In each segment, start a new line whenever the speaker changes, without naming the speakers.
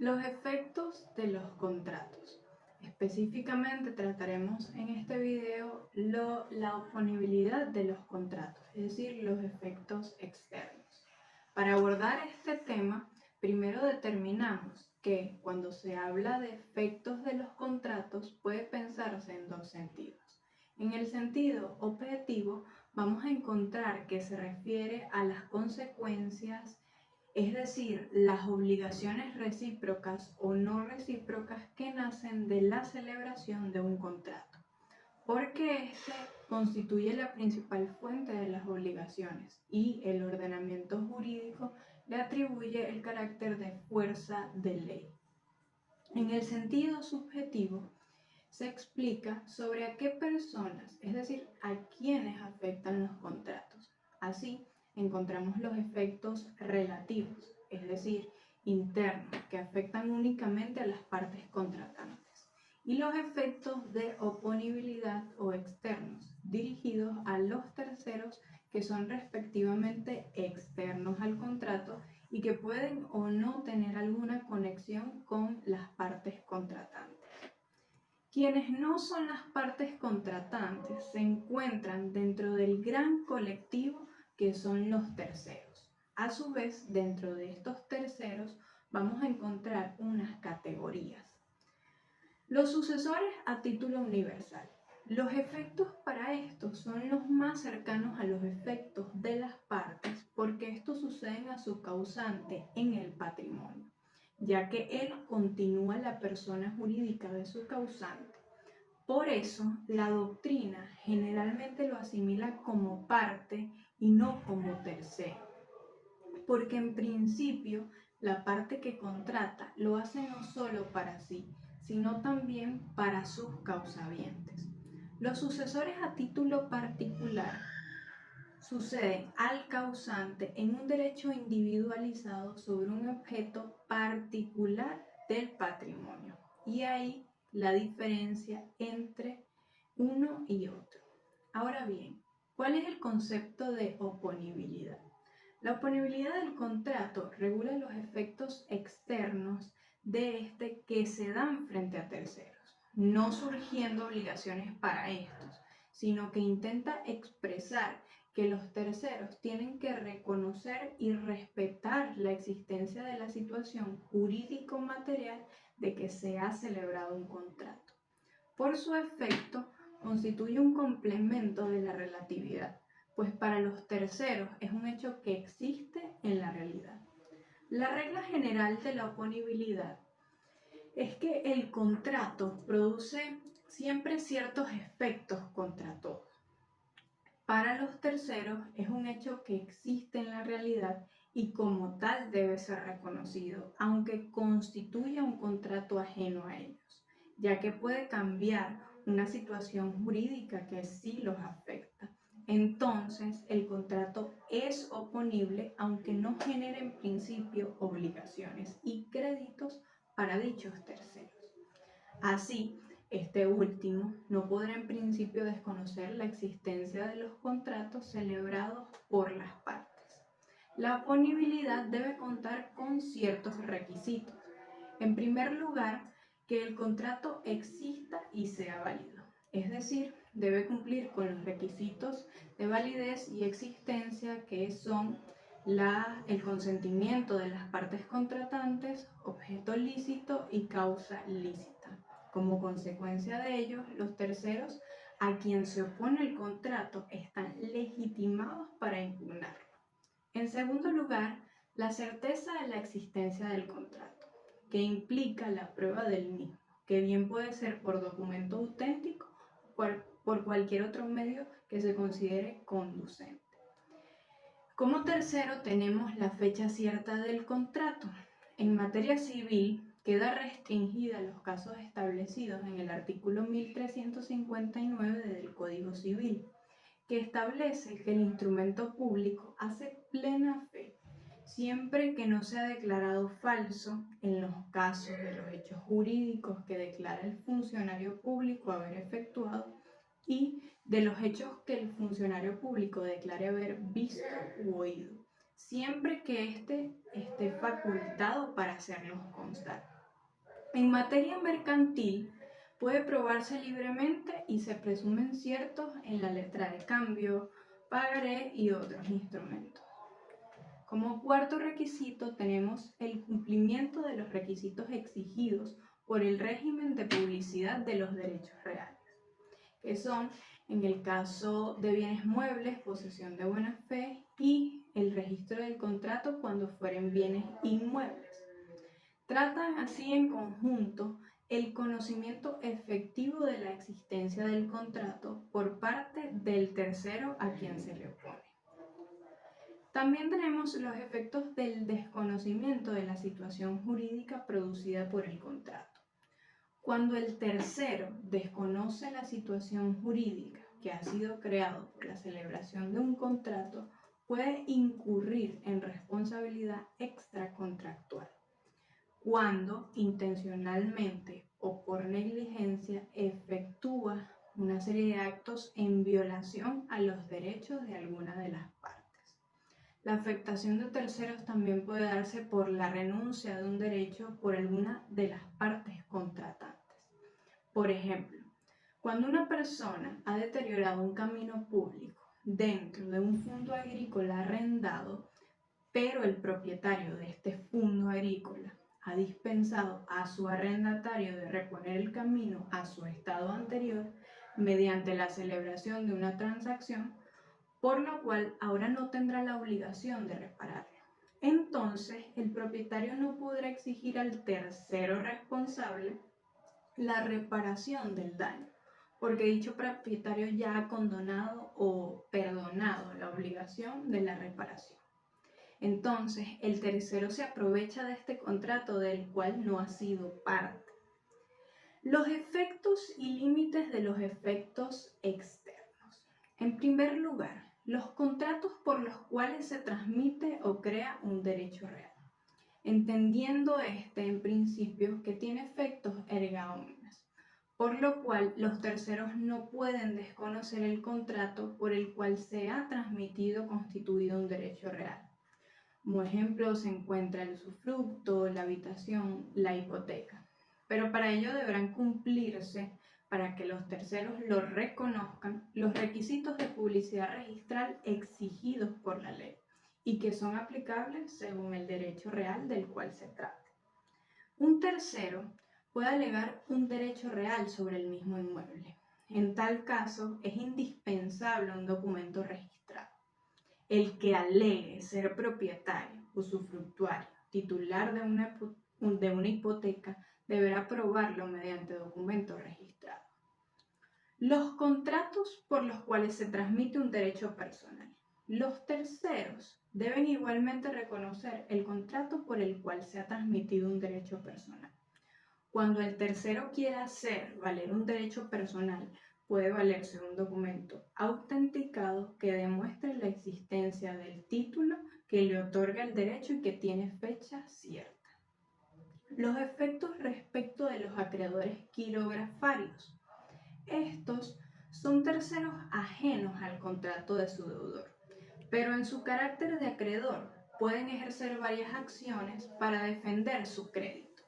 Los efectos de los contratos. Específicamente trataremos en este video la oponibilidad de los contratos, es decir, los efectos externos. Para abordar este tema, primero determinamos que cuando se habla de efectos de los contratos puede pensarse en dos sentidos. En el sentido objetivo, vamos a encontrar que se refiere a las consecuencias, es decir, las obligaciones recíprocas o no recíprocas que nacen de la celebración de un contrato, porque este constituye la principal fuente de las obligaciones y el ordenamiento jurídico le atribuye el carácter de fuerza de ley. En el sentido subjetivo, se explica sobre a qué personas, es decir, a quiénes afectan los contratos. Así, encontramos los efectos relativos, es decir, internos, que afectan únicamente a las partes contratantes, y los efectos de oponibilidad o externos, dirigidos a los terceros, que son respectivamente externos al contrato y que pueden o no tener alguna conexión con las partes contratantes. Quienes no son las partes contratantes se encuentran dentro del gran colectivo que son los terceros. A su vez, dentro de estos terceros vamos a encontrar unas categorías. Los sucesores a título universal. Los efectos para estos son los más cercanos a los efectos de las partes porque estos suceden a su causante en el patrimonio, ya que él continúa la persona jurídica de su causante. Por eso, la doctrina generalmente lo asimila como parte y no como tercero, porque en principio la parte que contrata lo hace no solo para sí, sino también para sus causavientes. Los sucesores a título particular suceden al causante en un derecho individualizado sobre un objeto particular del patrimonio. Y ahí la diferencia entre uno y otro. Ahora bien, ¿cuál es el concepto de oponibilidad? La oponibilidad del contrato regula los efectos externos de este que se dan frente a terceros, no surgiendo obligaciones para estos, sino que intenta expresar que los terceros tienen que reconocer y respetar la existencia de la situación jurídico-material de que se ha celebrado un contrato. Por su efecto, constituye un complemento de la relatividad, pues para los terceros es un hecho que existe en la realidad. La regla general de la oponibilidad es que el contrato produce siempre ciertos efectos contra todos. Para los terceros es un hecho que existe en la realidad y como tal debe ser reconocido, aunque constituya un contrato ajeno a ellos, ya que puede cambiar una situación jurídica que sí los afecta. Entonces, el contrato es oponible aunque no genere en principio obligaciones y créditos para dichos terceros. Así, este último no podrá en principio desconocer la existencia de los contratos celebrados por las partes. La oponibilidad debe contar con ciertos requisitos. En primer lugar, que el contrato exista y sea válido, es decir, debe cumplir con los requisitos de validez y existencia que son el consentimiento de las partes contratantes, objeto lícito y causa lícita. Como consecuencia de ello, los terceros a quien se opone el contrato están legitimados para impugnarlo. En segundo lugar, la certeza de la existencia del contrato, que implica la prueba del mismo, que bien puede ser por documento auténtico o por cualquier otro medio que se considere conducente. Como tercero tenemos la fecha cierta del contrato. En materia civil queda restringida a los casos establecidos en el artículo 1359 del Código Civil, que establece que el instrumento público hace plena fe siempre que no sea declarado falso en los casos de los hechos jurídicos que declara el funcionario público haber efectuado y de los hechos que el funcionario público declare haber visto u oído, siempre que éste esté facultado para hacerlos constar. En materia mercantil, puede probarse libremente y se presumen ciertos en la letra de cambio, pagaré y otros instrumentos. Como cuarto requisito tenemos el cumplimiento de los requisitos exigidos por el régimen de publicidad de los derechos reales, que son, en el caso de bienes muebles, posesión de buena fe y el registro del contrato cuando fueren bienes inmuebles. Tratan así en conjunto el conocimiento efectivo de la existencia del contrato por parte del tercero a quien se le opone. También tenemos los efectos del desconocimiento de la situación jurídica producida por el contrato. Cuando el tercero desconoce la situación jurídica que ha sido creado por la celebración de un contrato, puede incurrir en responsabilidad extracontractual cuando intencionalmente o por negligencia efectúa una serie de actos en violación a los derechos de alguna de las partes. La afectación de terceros también puede darse por la renuncia de un derecho por alguna de las partes contratantes. Por ejemplo, cuando una persona ha deteriorado un camino público dentro de un fondo agrícola arrendado, pero el propietario de este fondo agrícola ha dispensado a su arrendatario de reponer el camino a su estado anterior mediante la celebración de una transacción, por lo cual ahora no tendrá la obligación de repararlo. Entonces, el propietario no podrá exigir al tercero responsable la reparación del daño, porque dicho propietario ya ha condonado o perdonado la obligación de la reparación. Entonces, el tercero se aprovecha de este contrato del cual no ha sido parte. Los efectos y límites de los efectos externos. En primer lugar, los contratos por los cuales se transmite o crea un derecho real, entendiendo en principio que tiene efectos erga omnes, por lo cual los terceros no pueden desconocer el contrato por el cual se ha transmitido o constituido un derecho real. Como ejemplo se encuentra el usufructo, la habitación, la hipoteca. Pero para ello deberán cumplirse, para que los terceros lo reconozcan, los requisitos de publicidad registral exigidos por la ley y que son aplicables según el derecho real del cual se trate. Un tercero puede alegar un derecho real sobre el mismo inmueble. En tal caso, es indispensable un documento registrado. El que alegue ser propietario, usufructuario, titular de una hipoteca, deberá probarlo mediante documento registrado. Los contratos por los cuales se transmite un derecho personal. Los terceros deben igualmente reconocer el contrato por el cual se ha transmitido un derecho personal. Cuando el tercero quiera hacer valer un derecho personal, puede valerse un documento autenticado que demuestre la existencia del título que le otorga el derecho y que tiene fecha cierta. Los efectos respecto de los acreedores quirografarios. Estos son terceros ajenos al contrato de su deudor, pero en su carácter de acreedor pueden ejercer varias acciones para defender su crédito.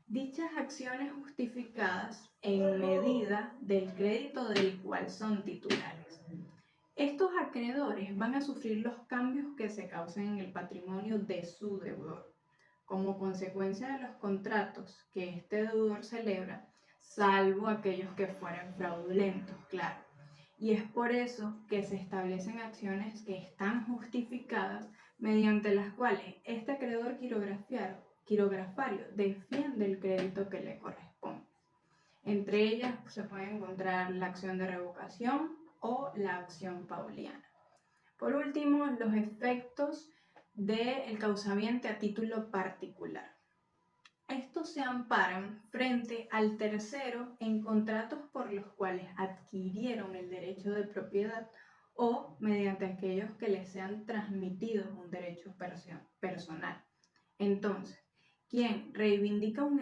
Dichas acciones justificadas en medida del crédito del cual son titulares. Estos acreedores van a sufrir los cambios que se causen en el patrimonio de su deudor, como consecuencia de los contratos que este deudor celebra, salvo aquellos que fueran fraudulentos, claro. Y es por eso que se establecen acciones que están justificadas mediante las cuales este acreedor quirografario defiende el crédito que le corresponde. Entre ellas se puede encontrar la acción de revocación o la acción pauliana. Por último, los efectos del causamiento a título particular. Estos se amparan frente al tercero en contratos por los cuales adquirieron el derecho de propiedad o mediante aquellos que les sean transmitidos un derecho personal. Entonces, quien reivindica un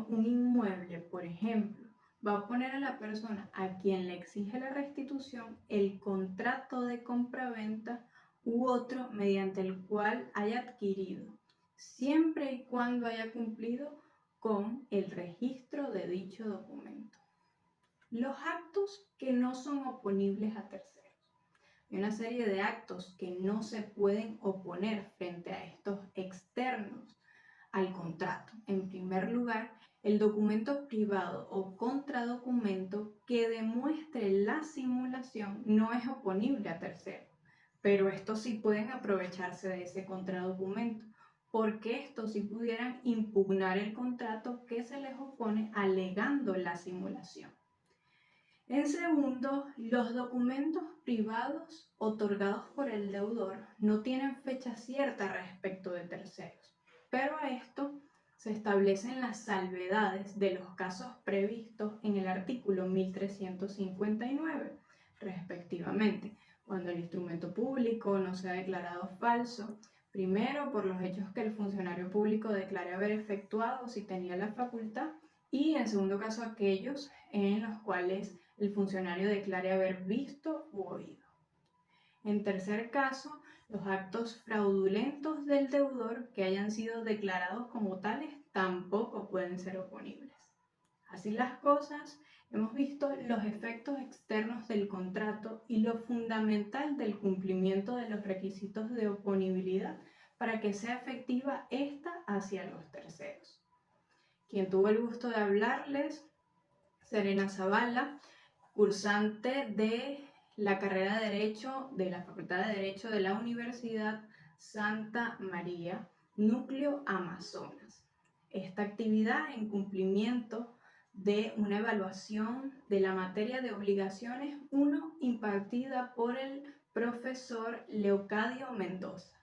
inmueble, por ejemplo, va a poner a la persona a quien le exige la restitución el contrato de compraventa u otro mediante el cual haya adquirido, siempre y cuando haya cumplido con el registro de dicho documento. Los actos que no son oponibles a terceros. Hay una serie de actos que no se pueden oponer frente a estos externos al contrato. En primer lugar, el documento privado o contradocumento que demuestre la simulación no es oponible a terceros, pero estos sí pueden aprovecharse de ese contradocumento, porque estos sí pudieran impugnar el contrato que se les opone alegando la simulación. En segundo, los documentos privados otorgados por el deudor no tienen fecha cierta respecto de terceros, pero a esto se establecen las salvedades de los casos previstos en el artículo 1359, respectivamente, cuando el instrumento público no sea declarado falso, primero por los hechos que el funcionario público declare haber efectuado si tenía la facultad, y en segundo caso aquellos en los cuales el funcionario declare haber visto u oído. En tercer caso, los actos fraudulentos del deudor que hayan sido declarados como tales tampoco pueden ser oponibles. Así las cosas, hemos visto los efectos externos del contrato y lo fundamental del cumplimiento de los requisitos de oponibilidad para que sea efectiva esta hacia los terceros. Quien tuvo el gusto de hablarles, Serena Zavala, cursante de la carrera de Derecho de la Facultad de Derecho de la Universidad Santa María, Núcleo Amazonas. Esta actividad en cumplimiento de una evaluación de la materia de obligaciones 1 impartida por el profesor Leocadio Mendoza.